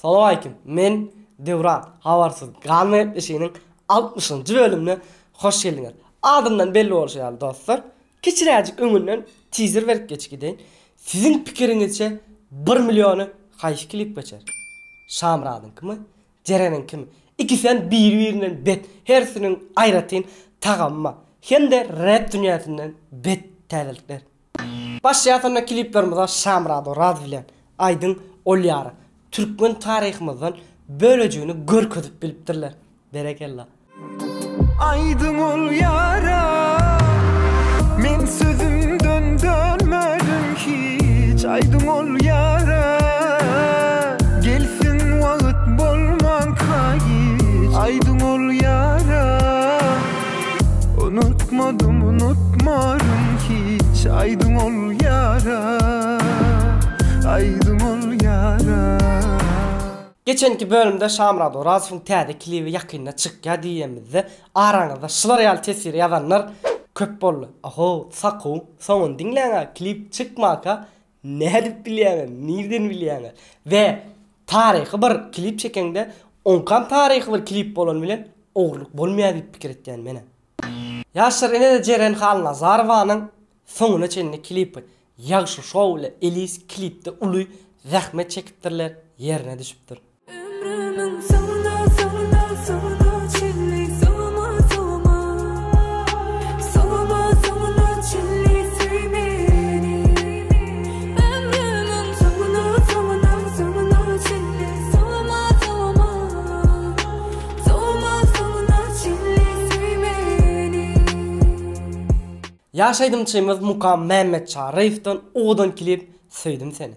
Salam aleyküm. Men Devran. Habarsız galmayıp işinin 60. bölümüne hoş geldiniz. Adımdan belli oluşalı dostlar. Keçirəcik öňünden teaser verip geç gideyin. Sizin pikirinizçe 1 milyonu kayış klip geçer. Şamradın kimi? Ceren'in kimi? İkisinden bir-birinden bet. Hersinin ayratın tagamma. Hem de rap dünyasından bet täzelikler. Başlayanlar kliplerimize Şamrado Razvilen, Aydın Olyarı, Türkmen tarihimizden bölücüğünü görkezip bilipdirler. Berekellah. Aydın Olyara, men sözümden dönmedim hiç. Aydın Olyara, gelsin vakit bolman kayıç. Aydın Olyara, unutmarım hiç. Aydın Olyara, Aydın Olyara. Geçenki bölümde Şamrado Razvin täze klibi yakynda çykýa diýemizde araňyzda şular ýaly tesir ýazanlar köp boldy. Aho, saku, soňun diňläňä klip çykmaka nädip bilýäňiz, nirden bilýäňiz? Ve tarihi bir klip çekende onkam tarihi bir klip bolan bilen ogluk bolmaýar diýip pikir etýän mene. Ýaşar ene de Ceren Halnazarowanyň soňuna çenli klipi ýagşy şow ile Elis klipde uly zähmet çekipdirler, ýerine düşüpdir. Ömrümün sonuna çilli sonuna çilli süy beni. Ömrümün sonuna çilli sonuna çilli süy beni. Yaşaydımçıyımız Mukam Mehmet Çağrıev'den oğudan klip Söydüm Seni.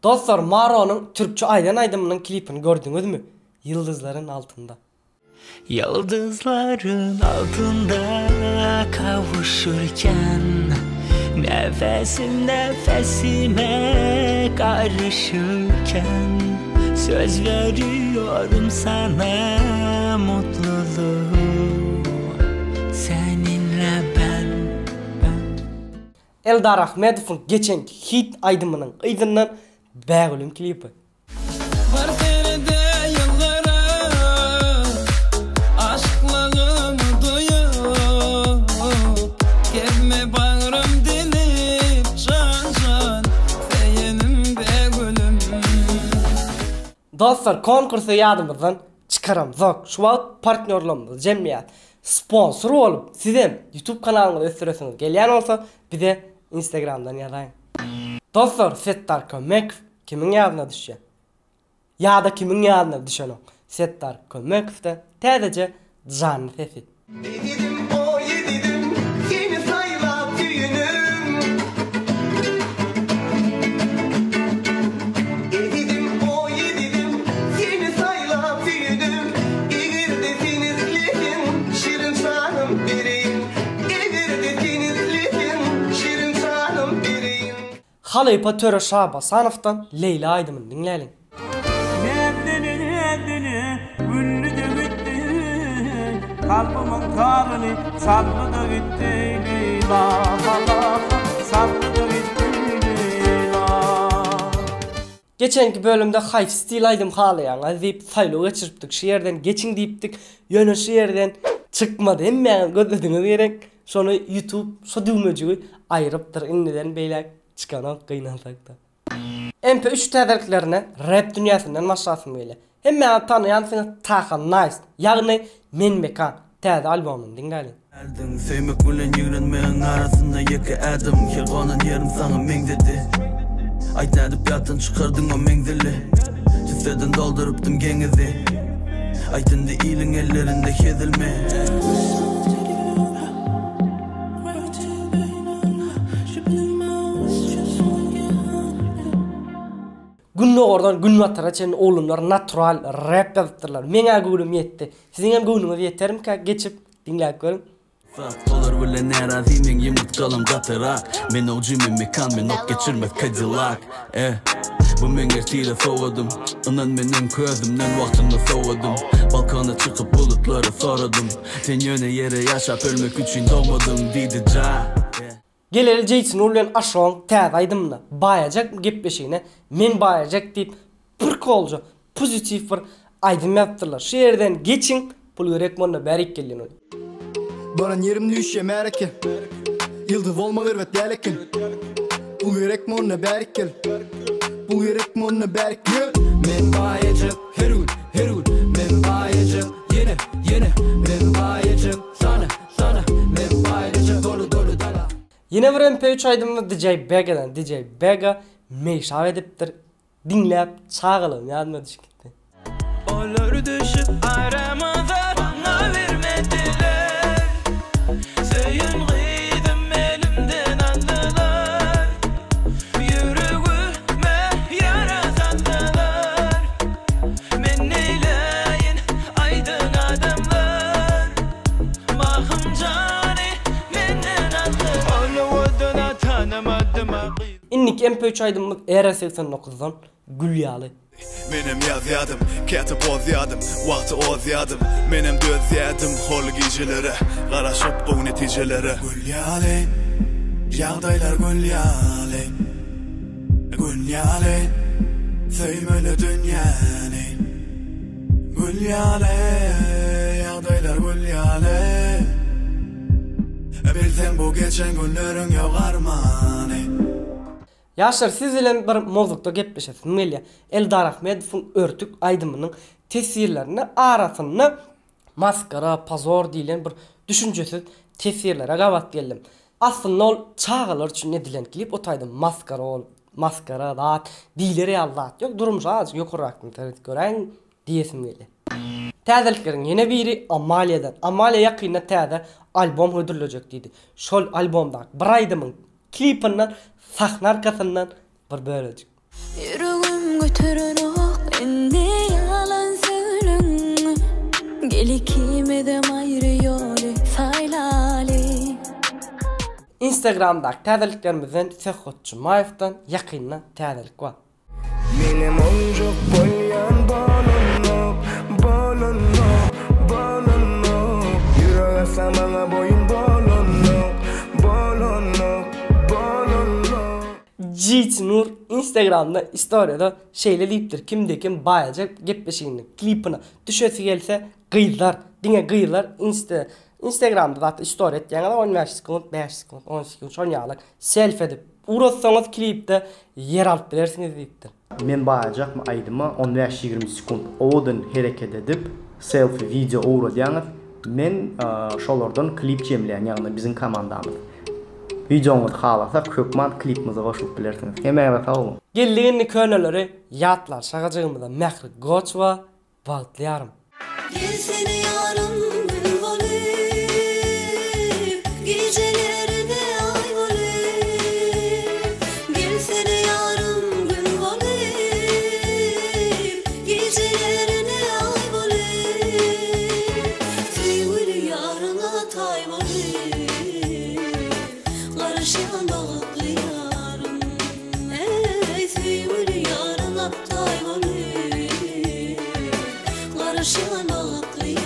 Dostlar, Maro'nun Türkçe Aydan Aydın'ın klipini gördünüz mü? Yıldızların altında. Yıldızların altında kavuşurken nefesim nefesime karışırken söz veriyorum sana mutluluğu seninle ben. Eldar Ahmedov'un geçenki hit Aydın'ın ıydından Bəğülüm klipi. Dostlar, konkursu yadımızdan çıkaram. Zok, şu an partnerlerimiz, cemiyet, sponsor olup sizin YouTube kanalınızı östürüyorsunuz. Gelen olsa bize Instagram'dan yazayın. Dostlar, Settar Kömek kimin yadına düşüyor? Ya da kimin yadına düşüyor o? Settar Kömek'te tədəcə canlı sesi. Yedidim o yedidim, yeni sayla düğünüm. Yedidim o yedidim, yeni sayla düğünüm. Eğirde denizliğin, şirin canım biriyim. Eğirde denizliğin, şirin canım biriyim. Halaypa Töre Şabasanov'tan Leyla Aydın'ın dinleyelim. Kalbimin karını sardı da gitti Leyla, sardı da gitti Leyla. Geçenki bölümde Hayf Stil Aydım halayan deyip saylo geçiriptik, şu yerden geçin deyiptik, yönü şu yerden çıkmadı. Hemen gözlediniz gerek, sonra YouTube şu düğmecüğü ayırıptır, inneden beylek çıkana kıynasak da. MP3 təzəliklerine rap dünyasından başlasın böyle. Hemen tanıyan seni Tahan Nice, yani Men Mekan täze albomunu dinleyin. Eldin sevmek bilen yürenmeğin arasında yeke adım. Yılgonun yerim sana men dedi. Ayt edip yatın çıkardın o mengzili. Cüssedin dolduruptum genizi. Aytın de iyilin ellerinde kezilme. Günlük oradan gün matara çen oğlumlar natural rap yaptırlar. Mena gülüm yetti. Sizin hem gülümüz yeterim ki geçip dinleyip görün. Olar bilen narazi men yumurt kalım gatırak. Men o cümimi kan men ok geçirmez Cadillac. Bu men gerçeğiyle soğudum. Inan menin közümden vaktinde soğudum. Balkona çıkıp bulutları soradım. Sen yöne yere yaşap ölmek için doğmadım dedi ca. Geleli Jason Urlen aşağın täze aydymyna bayajak gepleşigine men bayajak deyip bir kolcu pozitif bir aydym yaptırlar. Şu yerden geçin pul görek monna berik gelin ol. Baran yerim düşe merke. Yıldız olma gırvet yeleken. Pul görek monna berik gel. Pul görek monna berik gel. Men bayajak herul herul. Men bayajak yine. Men bayajak sana men bayajak dolu dala. Yine bir MP3 aydymyny DJ Bega'dan DJ Bega meşav edipdir. Dinlep çağılım yadıma düşüp gitti. Olur düşüp aramıza bana vermediler. Söyün gıydım elimden aldılar. Yüreğime yara saldılar. Men neyleyin aydın adamlar. Mahım cani menden aldılar. Oluvuduna tanımadım akıyım. İnnik MP3 aydymyk ER89'dan Gülyalı. Menem yazyadım, ketip ozyadım, vaqti ozyadım. Menem dözyadım, hol geceleri, qarashıp bu neticeleri. Gülyalı, yağdaylar gülyalı. Gülyalı, söymeli dünyanı. Gülyalı, yağdaylar gülyalı. Bilsen bu geçen günlerin yok armani. Yaşar siz bilen bir mozukda gepleşesiz. Melya Eldar Ahmedov'un örtük aydymynyň tesirlerini arasynda maskara, pazor diýilen bir düşünjesiz tesirlere gabat geldim. Aslında ol çağalar üçin edilen klip otaydy maskara dat diýleri Allah yok durmuş az yokurakny terit gören diýesim geldi. Täzeliklerin ýene biri Amalia'dan. Amalia ýakynda täze albom hödürlejek diýdi. Şol albomda bir aydymyň klipinden sahna arkasından bir bölücük. Yüreğim götürünük indi yalan söylün. Geli kimedem ayrı yolu saylali. Instagram'da täzeliklerimizden Sehotçu Mayev'dan yakynna täzelik var. Benim oncuk bolyan balonok. Yüreğe samana boyun balonok. Jason Nur Instagram'da story'da şeyleliyipdir. Kimde kim bayacak gepleşigini klipini düşesi gelse gıylar, dine gıylar Instagram'da da story etýäňe 15 sekund, 5 sekund, 10 sekund şol ýaly selfie edip urassaňyz klipde yer alyp bilersiňiz diýipdir. Men bayajak aýdyma 15-20 sekund owadan hereket edip selfie video uradýaňyz. Men şolardan klip çemleýän, ýagny bizim komandamyz. Videoňyz halasa köpman klipimize goşup bilersiňiz. Hemen bakalım. Geldiğini köneleri yatlar şagacığımda mehri goç va bağıtlayarım. Gelsene yarım gün volip, gecelerine ay volip. Gelsene yarım gün volip, gecelerine ay volip. Sevgili yarına tay volip, karışan bağıtlı yarım. Ey sevgili yarına tay volip, karışan bağıtlı yarım.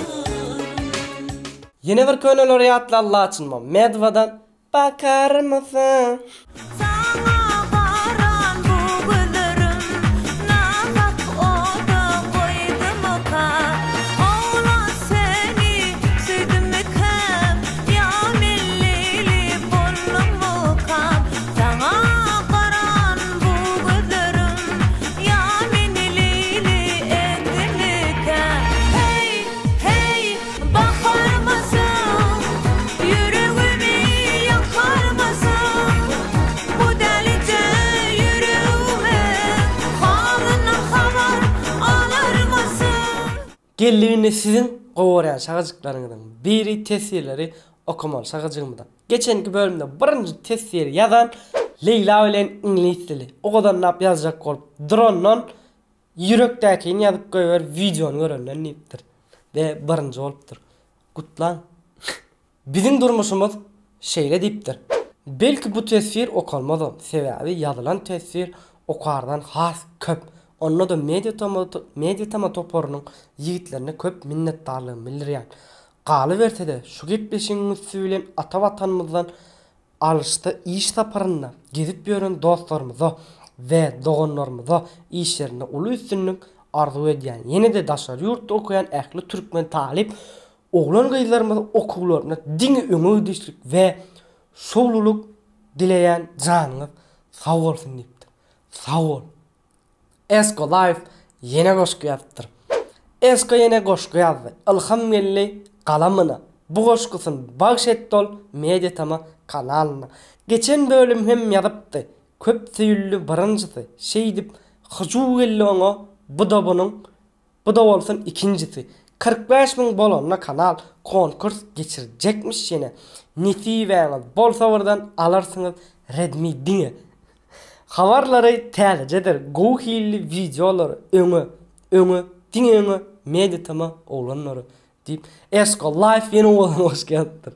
Yine bir köneleri yatlar Allah açınma. Medvadan bakar mısın? Sana varan bu gözlerim, namak oda koydum oka. Oğlan seni süydüm mükhem, ya millili bollum okam. Sana varan bu gözlerim, ya millili edilirken. Hey, hey, bakar mısın? Yüreğimi yakar mısın? Bu delice yüreğime halına haber alır mısın? Geldiğini sizin qoğurayan şagacıklarınızdan biri tesirleri okumalı şagacığımda. Geçenki bölümde birinci tesiri yazan Leyla bilen İngiliz dili. O kadar nap yazacak olup drone'dan yürekdekini yazıp koyuver videonu görenden niptir. Ve birinci oluptur. Kutlan. Bizim durmuşumuz şeýle diýipdir. Belki bu tesir okalmazam. Sebebi yazılan tesir okardan has köp. Onda da media toporunyň ýigitlerine köp minnetdarlygyny bildirýän. Galy berse de şu gepleşiňiz süýlen ata watanymyzdan alışda iş saparynda gezip ýören dostlarymyza we doganlarymyza işlerinde uly üstünlük arzu edýän. Ýene de daşary ýurtda okuyan ähli türkmen talip oglan gyzlarymyz okuwlaryna diňe öňe düşlik we şowluluk dileýän janyňyz sag bolsun diýipdir. Sag bol. Esko Life ýene goşky ýapdyr. Esko ýene goşky ýazdy. Ilham gelli galamyna. Bu goşkusyny bagş etdol Mediatama kanalyna. Geçen bölüm hem ýazypdy. Köp süýüllü birinjisi şeý dip hyjuu gelli oňa bu da bolsun ikincisi. 45.000 bolanyna kanal konkurs geçirjekmiş ýene. Nesibeňiz bolsa birden alarsyňyz redmi diňe. Habarlary täzedir. Gohilli videolary öňe diňe Mediatama oglanlary diýip Esko Life ýene hoş gelipdir.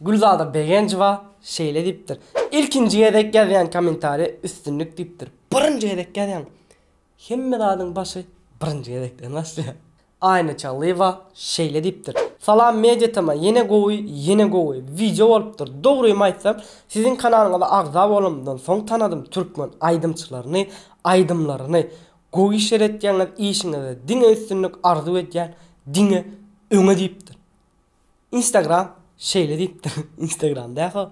Gülzada Begenjeva şeýle diýipdir. İlkinji gedek gelýän kommentary üstünlük diýipdir. Birinji gedek gelýän hemme dadyň başy birinji gedekden başlaýar. Ayna Çalyva şeýle diýipdir. Salam Mediatama ýene gowy video bolupdyr. Dogruýmy aýtsam, sizin kanalyňyza agza bolumdan soň tanadym türkmen aýdymçylaryny, aýdymlaryny, gowy işler etýänler işiňizde diňe üstünlük arzu edýän diňe öňe diýipdir. Instagram şeýle diýipdir. Instagramda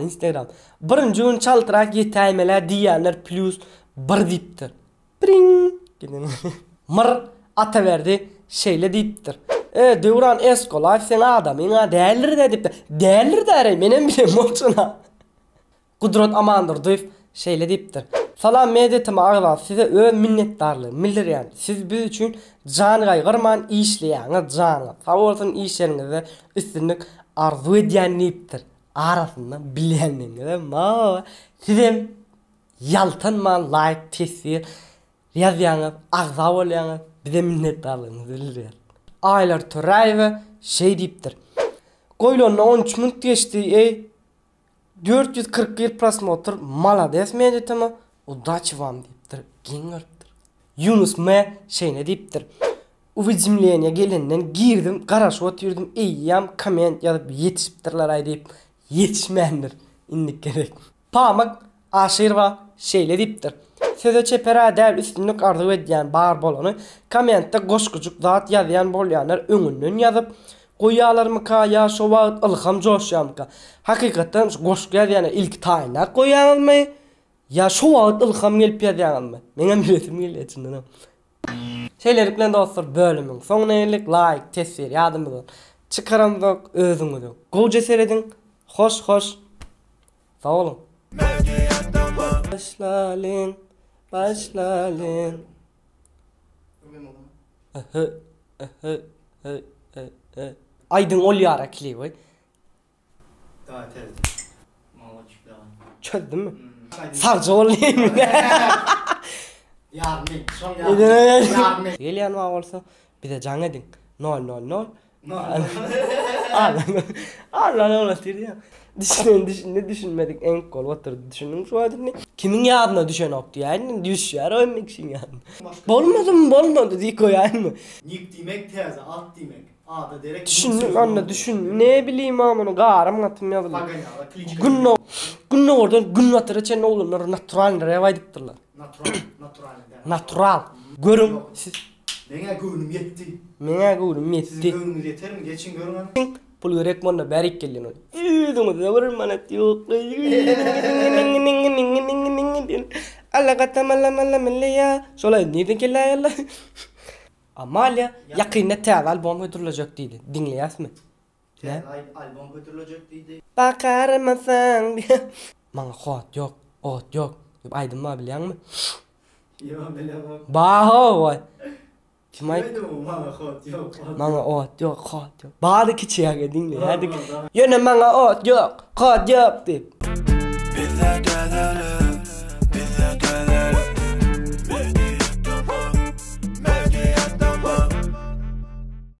Instagram. Birinji gün çaltyrak ýetäýmeler diýenler plus 1 diýipdir. Pring. Mir ataberdi şeýle diýipdir. Döwran Esko Life sen adamyňa dälir de diýipdir. Dälir de menen bilem bolçuna. Gudrat amandyr diýip şeýle diýipdir. Salam Mediatama agza size öz minnetdarlygymy bildirýän. Siz biz üçin jan gaýgyrman işleýäňiz janyňyz. Sag bolsun işleriňizde üstünlük arzu edýän diýipdir. Arasynda bilýändiňizde ma sizem ýaltanman like tesir ýazýaňyz, agza bolýaňyz bize minnetdarlygyny bildirýär. Aylar Töraýew şeý diýipdir. Goýlanyna 13 minut geçdi. 441 prosmotr malades Mediatama удачи вам diýipdir. Giňerdir. Yunus M şeýne diýipdir. Уведомление gelenden girdim, garaşyp otyrdım. Eýýam komment ýazyp ýetişipdirler aýdyp ýetişmändir. Indik gerek. Pamak Aşyrwa şeýle diýipdir. Söze çepera däl üstünlük arzu edýän bar bolany kommentde goşgujuk zat ýazýan bolýanlar öňünden ýazyp goýýalarmyka ýa şo wagt ilham joşýamyka. Hakykatdan goşky ýazýan ilk taýinler goýýarmy? Ya şo wagt ilham gelip ýazýanmy? Meňem bilesim gelýär. Şeýler bilen dostlar bölümüň soňuna geldik. Like, tesir ýadymyzy çykarandyk özüňizi. Goýja seredin. Hoş. Sag bolun. Başlalın. Aydın olyara kili boy. Daha tez. Mala çıktı. Çözdün mü? Sarcı olayım. Yardım. Gelýän wagt bolsa bize jaň edin. 000. Allah olatdyr ya. Düşünmedik en kol oturdu düşündüm şu adını. Kimin ýadyna düşen okdy ýani düşýär öýmekşin ýani. Bolmadı diýip goýanmy? Nik diýmek täze, alt diýmek. Ada derek. Düşün. Ne bileyim amına garym atym ýazylar. Günne ordan gün atyra çen oglanlar natural rewa diýipdirler. Natural. Görün siz. Meňe göwnüm ýetdi. Sizin göwnüňiz ýetermi? Geçin görüňiz. Pul gerek manda berik gelýän. Üýdüňiz bir manat ýok. Allah gatamalla milliya. Şolay nerden kelýär? Amalia ýakynda täze albom götüriljek diýdi. Dinleýäsmi? Ne? Albom götüriljek diýdi. Bakarmasaň. Maňa hot ýok, ot ýok. Diýip aýdymma bilýärmi? Ýok, bilemem. Baho. Kim aýtdy? Maňa hot ýok. Maňa hot ýok. Bady kiçiýäge dinle. Hadi. Ýöne maňa ot ýok, hot ýok diýip. Bizde däzeler